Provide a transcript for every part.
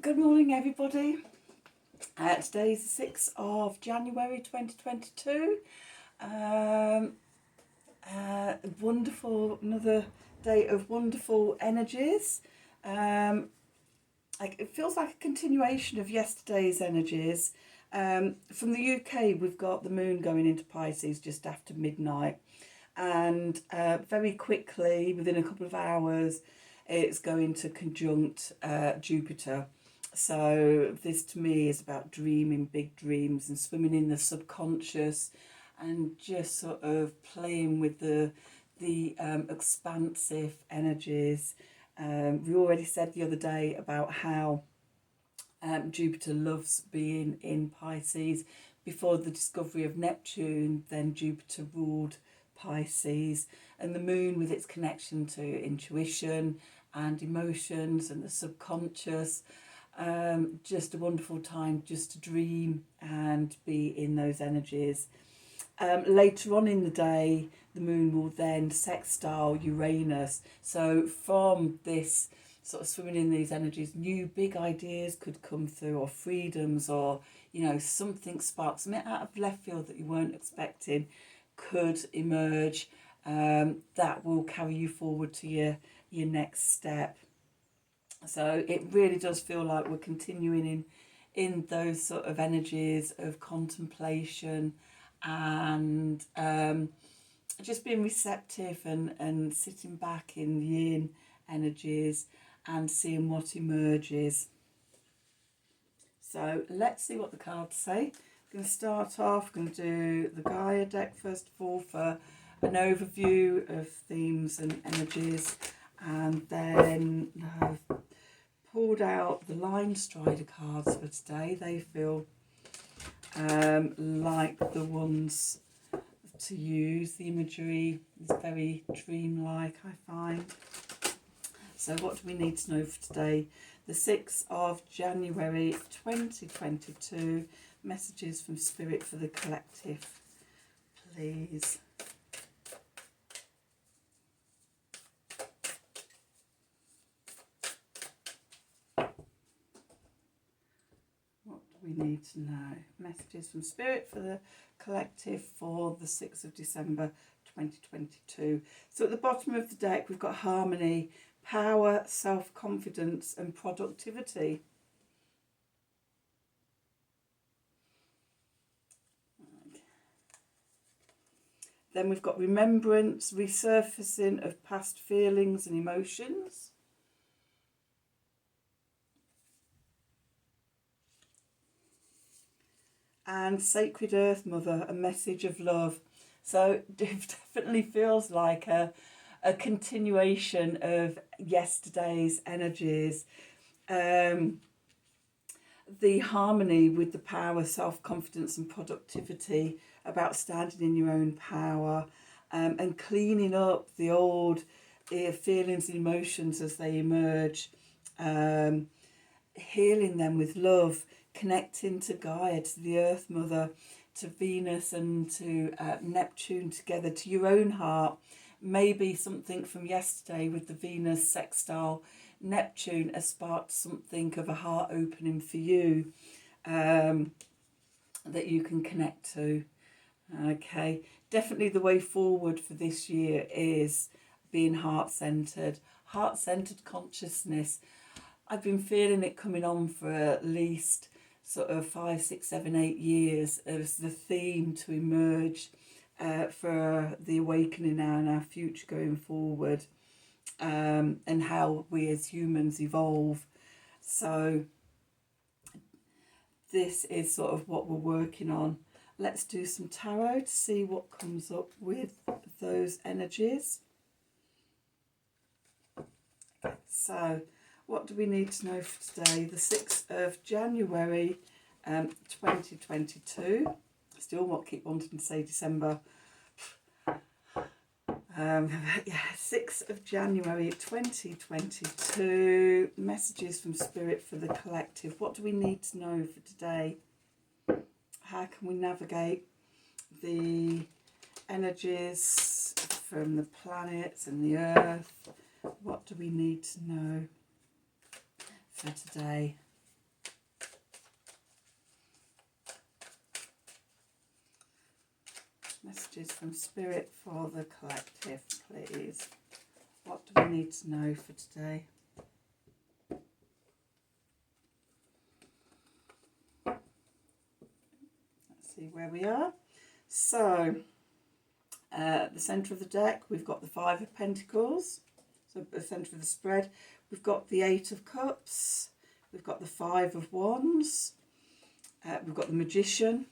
Good morning, everybody. Today's the 6th of January 2022. Another day of wonderful energies. It feels like a continuation of yesterday's energies. From the UK, we've got the moon going into Pisces just after midnight. And very quickly, within a couple of hours, it's going to conjunct Jupiter. So this to me is about dreaming big dreams and swimming in the subconscious and just sort of playing with the expansive energies. We already said the other day about how Jupiter loves being in Pisces. Before the discovery of Neptune, then Jupiter ruled Pisces, and the moon with its connection to intuition and emotions and the subconscious. Just a wonderful time just to dream and be in those energies. Later on in the day, the moon will then sextile Uranus. So from this sort of swimming in these energies, new big ideas could come through, or freedoms, or something sparks, something out of left field that you weren't expecting could emerge. That will carry you forward to your next step. So it really does feel like we're continuing in those sort of energies of contemplation and just being receptive and sitting back in the yin energies and seeing what emerges. So let's see what the cards say. I'm going to start off, I'm going to do the Gaia deck first of all for an overview of themes and energies, and then I've pulled out the Line Strider cards for today. They feel like the ones to use. The imagery is very dreamlike, I find. So what do we need to know for today? The 6th of January 2022. Messages from Spirit for the collective, please. What do we need to know? Messages from Spirit for the collective for the 6th of December 2022. So at the bottom of the deck, we've got harmony, power, self-confidence and productivity. Then we've got remembrance, resurfacing of past feelings and emotions. And Sacred Earth Mother, a message of love. So it definitely feels like a continuation of yesterday's energies. The harmony with the power, self-confidence and productivity, about standing in your own power, and cleaning up the old feelings and emotions as they emerge, healing them with love, connecting to Gaia, to the Earth Mother, to Venus and to Neptune together, to your own heart. Maybe something from yesterday with the Venus sextile Neptune has sparked something of a heart opening for you that you can connect to. Okay, definitely the way forward for this year is being heart-centered consciousness. I've been feeling it coming on for at least sort of 5, 6, 7, 8 years as the theme to emerge for the awakening now and our future going forward, and how we as humans evolve. So this is sort of what we're working on. Let's do some tarot to see what comes up with those energies. Okay, so what do we need to know for today? The 6th of January 2022. Still what keep wanting to say December. 6th of January 2022. Messages from Spirit for the collective. What do we need to know for today? How can we navigate the energies from the planets and the earth? What do we need to know for today? Messages from Spirit for the collective, please. What do we need to know for today? Let's see where we are. So, at the centre of the deck, we've got the Five of Pentacles. So, at the centre of the spread, we've got the Eight of Cups. We've got the Five of Wands. We've got the Magician.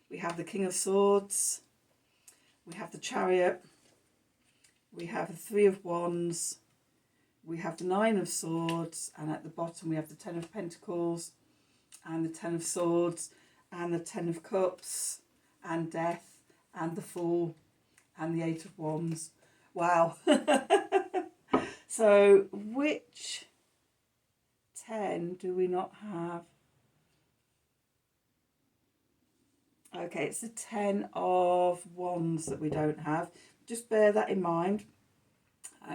We have the King of Swords. We have the Chariot. We have the Three of Wands. We have the Nine of Swords. And at the bottom we have the Ten of Pentacles and the Ten of Swords and the Ten of Cups and Death and the Fool and the Eight of Wands. Wow. So which 10 do we not have? Okay, it's the Ten of Wands that we don't have. Just bear that in mind.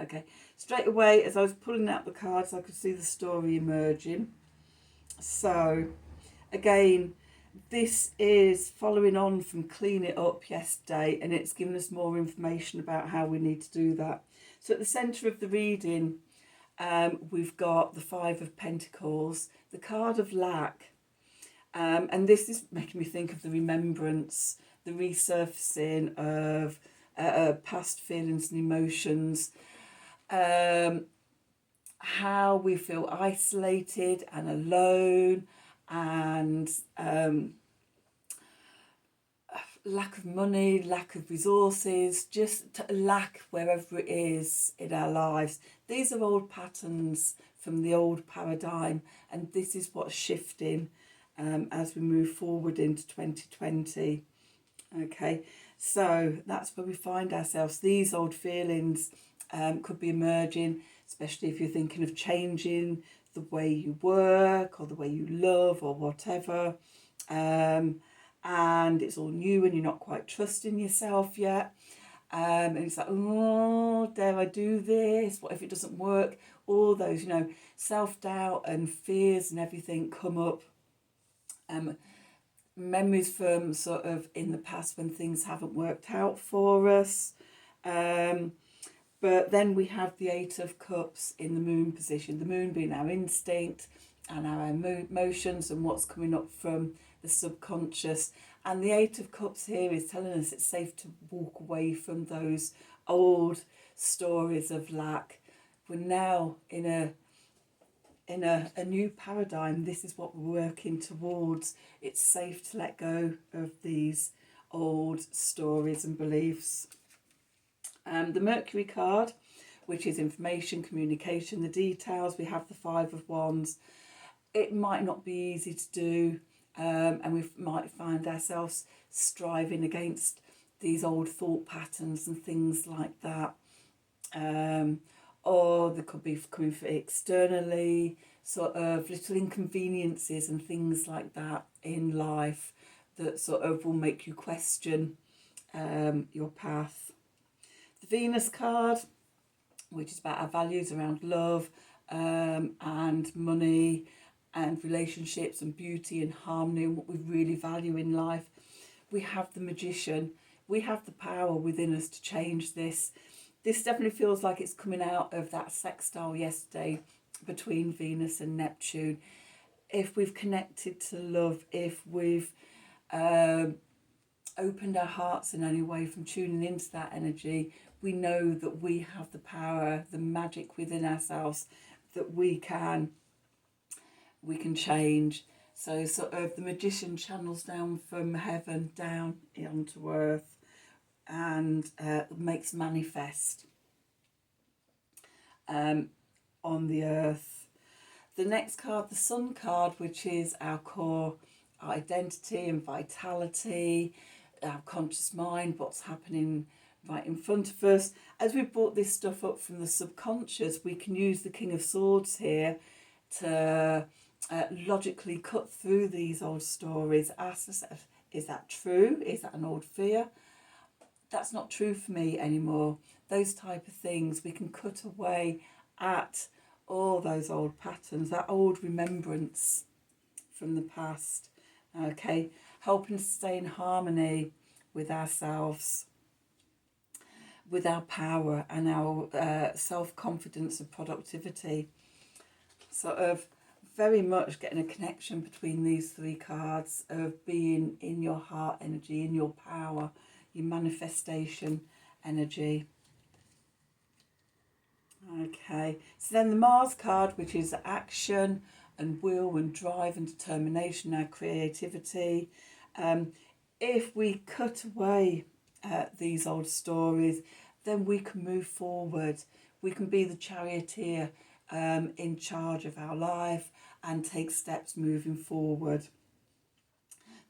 Okay, straight away as I was pulling out the cards, I could see the story emerging. So, again, this is following on from Clean It Up yesterday, and it's given us more information about how we need to do that. So at the centre of the reading, we've got the Five of Pentacles, the card of lack. And this is making me think of the remembrance, the resurfacing of past feelings and emotions, how we feel isolated and alone, and lack of money, lack of resources, just lack wherever it is in our lives. These are old patterns from the old paradigm, and this is what's shifting as we move forward into 2020. Okay, so that's where we find ourselves. These old feelings could be emerging, especially if you're thinking of changing the way you work or the way you love or whatever. And it's all new and you're not quite trusting yourself yet. And it's like, oh, dare I do this? What if it doesn't work? All those, self-doubt and fears and everything come up. Memories from sort of in the past when things haven't worked out for us. But then we have the Eight of Cups in the Moon position. The Moon being our instinct and our emotions and what's coming up from the subconscious. And the Eight of Cups here is telling us it's safe to walk away from those old stories of lack. We're now in a new paradigm. This is what we're working towards. It's safe to let go of these old stories and beliefs. The Mercury card, which is information, communication, the details. We have the Five of Wands. It might not be easy to do, and we might find ourselves striving against these old thought patterns and things like that. Or they could be coming for externally, sort of little inconveniences and things like that in life that sort of will make you question your path. The Venus card, which is about our values around love and money and relationships and beauty and harmony and what we really value in life. We have the Magician. We have the power within us to change this. This definitely feels like it's coming out of that sextile yesterday between Venus and Neptune. If we've connected to love, if we've opened our hearts in any way from tuning into that energy, we know that we have the power, the magic within ourselves that we can change. So sort of the Magician channels down from heaven down onto earth and makes manifest on the earth. The next card, the Sun card, which is our core identity and vitality, our conscious mind, what's happening right in front of us. As we've brought this stuff up from the subconscious, we can use the King of Swords here to logically cut through these old stories. Ask yourself, is that true? Is that an old fear? That's not true for me anymore. Those type of things, we can cut away at all those old patterns, that old remembrance from the past. Okay, helping to stay in harmony with ourselves, with our power and our self-confidence and productivity. Sort of very much getting a connection between these three cards of being in your heart energy, in your power, your manifestation energy. Okay, so then the Mars card, which is action and will and drive and determination, our creativity. If we cut away these old stories, then we can move forward. We can be the charioteer in charge of our life and take steps moving forward.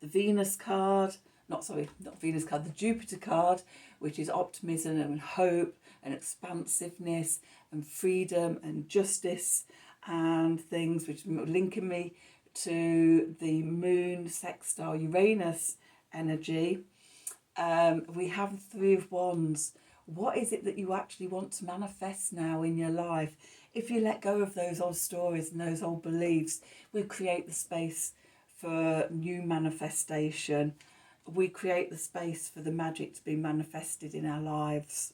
The Venus card, not Venus card, the Jupiter card, which is optimism and hope and expansiveness and freedom and justice and things, which are linking me to the moon sextile Uranus energy. We have the Three of Wands. What is it that you actually want to manifest now in your life? If you let go of those old stories and those old beliefs, we create the space for new manifestation. We create the space for the magic to be manifested in our lives.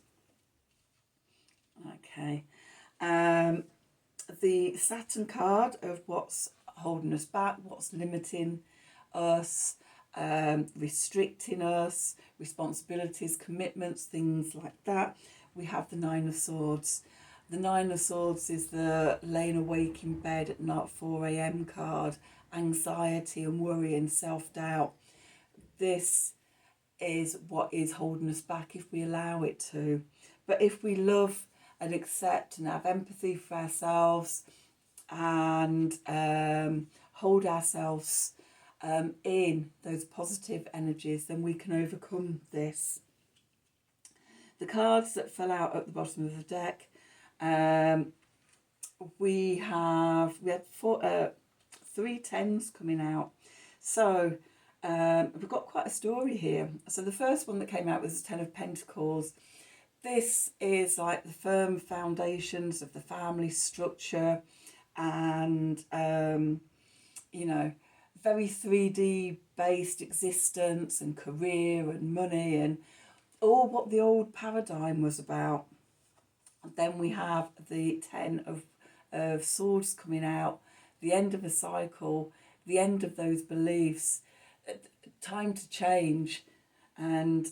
Okay. The Saturn card of what's holding us back, what's limiting us, restricting us, responsibilities, commitments, things like that. We have the Nine of Swords. The Nine of Swords is the laying awake in bed at night 4 a.m. card, anxiety and worry and self-doubt. This is what is holding us back if we allow it to. But if we love and accept and have empathy for ourselves and hold ourselves in those positive energies, then we can overcome this. The cards that fell out at the bottom of the deck, we had three tens coming out. So we've got quite a story here. So the first one that came out was the Ten of Pentacles. This is like the firm foundations of the family structure and, you know, very 3D based existence and career and money and all what the old paradigm was about. And then we have the Ten of Swords coming out, the end of a cycle, the end of those beliefs, time to change and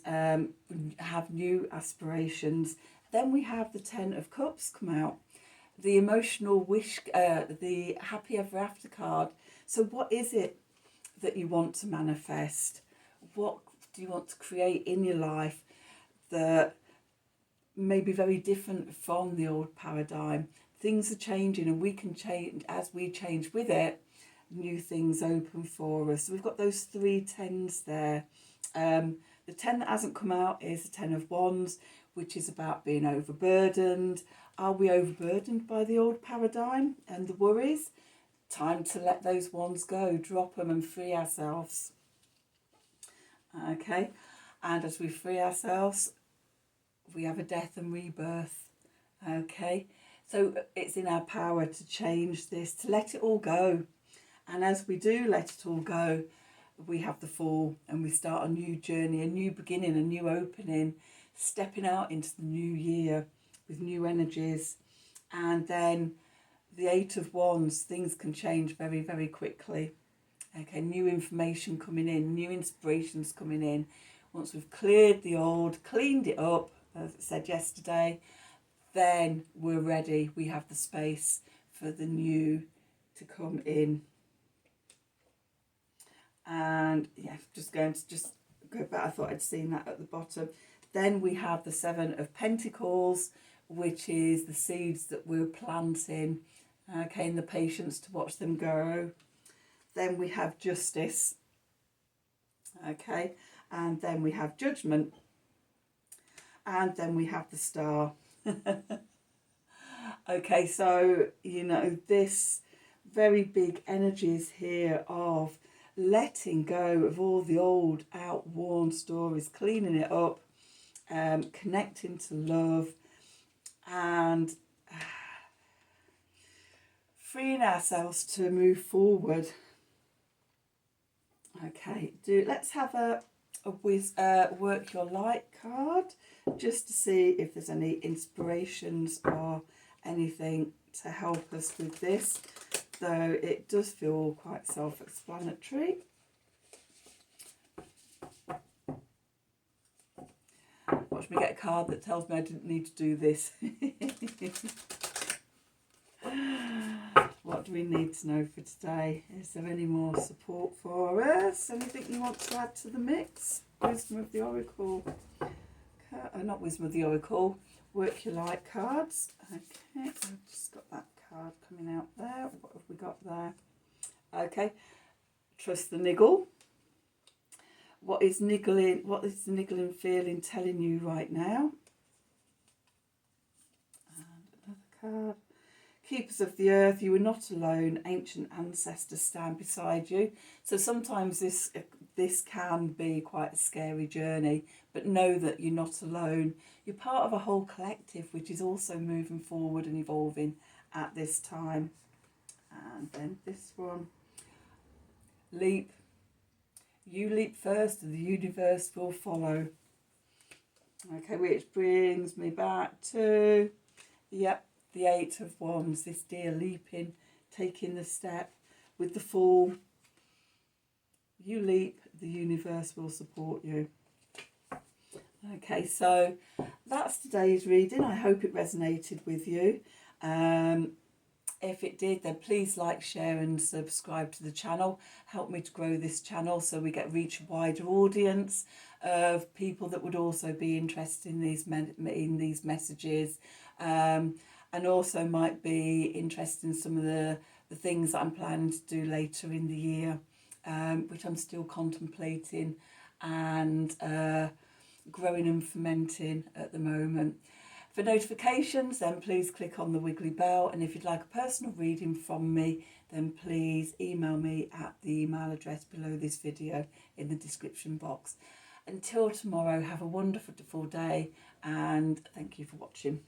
have new aspirations. Then we have the Ten of Cups come out, the emotional wish, the happy ever after card. So what is it that you want to manifest? What do you want to create in your life that may be very different from the old paradigm? Things are changing and we can change. As we change with it, new things open for us. So we've got those three tens there. The 10 that hasn't come out is the Ten of Wands, which is about being overburdened. Are we overburdened by the old paradigm and the worries? Time to let those wands go, drop them and free ourselves. Okay, and as we free ourselves, we have a death and rebirth. Okay, so it's in our power to change this, to let it all go. And as we do let it all go, we have the fall and we start a new journey, a new beginning, a new opening, stepping out into the new year with new energies. And then the Eight of Wands, things can change very, very quickly. Okay, new information coming in, new inspirations coming in. Once we've cleared the old, cleaned it up, as I said yesterday, then we're ready. We have the space for the new to come in. And yeah, just going to go back. I thought I'd seen that at the bottom. Then we have the Seven of Pentacles, which is the seeds that we're planting. Okay, and the patience to watch them grow. Then we have Justice. Okay, and then we have Judgment. And then we have the Star. Okay, so, you know, this very big energies here of letting go of all the old outworn stories, cleaning it up, connecting to love and freeing ourselves to move forward. Okay, let's have a Work Your Light card, just to see if there's any inspirations or anything to help us with this, though it does feel quite self-explanatory. Watch me get a card that tells me I didn't need to do this. What do we need to know for today? Is there any more support for us? Anything you want to add to the mix? Wisdom of the Oracle. Not Wisdom of the Oracle. Work Your Light cards. Okay, I've just got that card coming out there. What have we got there? Okay, trust the niggle. What is niggling? What is the niggling feeling telling you right now? And another card. Keepers of the earth, you are not alone. Ancient ancestors stand beside you. So sometimes this can be quite a scary journey, but know that you're not alone. You're part of a whole collective which is also moving forward and evolving at this time. And then this one. Leap. You leap first and the universe will follow. Okay, which brings me back to, yep, the Eight of Wands. This deer leaping, taking the step with the Fool. You leap, the universe will support you. Okay, so that's today's reading. I hope it resonated with you. If it did, then please like, share and subscribe to the channel. Help me to grow this channel so we reach a wider audience of people that would also be interested in these messages, and also might be interested in some of the things that I'm planning to do later in the year, which I'm still contemplating and growing and fermenting at the moment. For notifications, then please click on the wiggly bell, and if you'd like a personal reading from me, then please email me at the email address below this video in the description box. Until tomorrow, have a wonderful day, and thank you for watching.